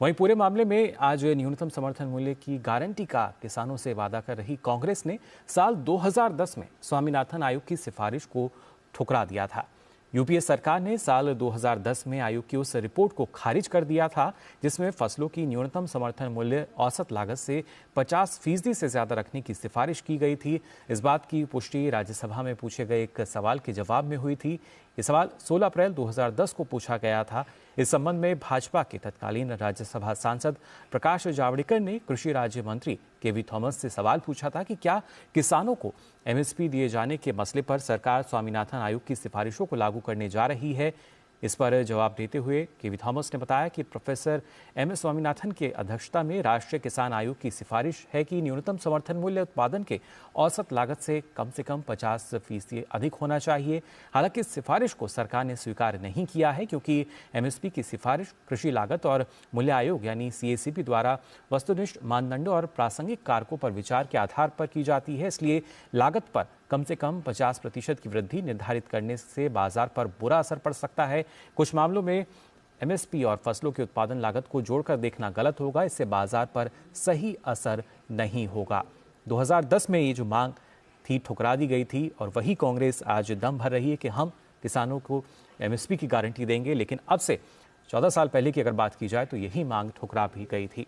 वहीं पूरे मामले में आज न्यूनतम समर्थन मूल्य की गारंटी का किसानों से वादा कर रही कांग्रेस ने साल 2010 में स्वामीनाथन आयोग की सिफारिश को ठुकरा दिया था। यूपीए सरकार ने साल 2010 में आयोग की उस रिपोर्ट को खारिज कर दिया था जिसमें फसलों की न्यूनतम समर्थन मूल्य औसत लागत से 50% से ज्यादा रखने की सिफारिश की गई थी। इस बात की पुष्टि राज्यसभा में पूछे गए एक सवाल के जवाब में हुई थी। ये सवाल 16 अप्रैल 2010 को पूछा गया था। इस संबंध में भाजपा के तत्कालीन राज्यसभा सांसद प्रकाश जावड़ेकर ने कृषि राज्य मंत्री केवी थॉमस से सवाल पूछा था कि क्या किसानों को एमएसपी दिए जाने के मसले पर सरकार स्वामीनाथन आयोग की सिफारिशों को लागू करने जा रही है। इस पर जवाब देते हुए केवी थॉमस ने बताया कि प्रोफेसर एम एस स्वामीनाथन के अध्यक्षता में राष्ट्रीय किसान आयोग की सिफारिश है कि न्यूनतम समर्थन मूल्य उत्पादन के औसत लागत से कम 50% अधिक होना चाहिए। हालांकि इस सिफारिश को सरकार ने स्वीकार नहीं किया है क्योंकि एमएसपी की सिफारिश कृषि लागत और मूल्य आयोग यानी सीएसीपी द्वारा वस्तुनिष्ठ मानदंडों और प्रासंगिक कारकों पर विचार के आधार पर की जाती है। इसलिए लागत पर कम से कम 50% की वृद्धि निर्धारित करने से बाजार पर बुरा असर पड़ सकता है। कुछ मामलों में एमएसपी और फसलों की उत्पादन लागत को जोड़कर देखना गलत होगा, इससे बाजार पर सही असर नहीं होगा। 2010 में ये जो मांग थी ठुकरा दी गई थी और वही कांग्रेस आज दम भर रही है कि हम किसानों को एमएसपी की गारंटी देंगे, लेकिन अब से 14 साल पहले की अगर बात की जाए तो यही मांग ठुकरा भी गई थी।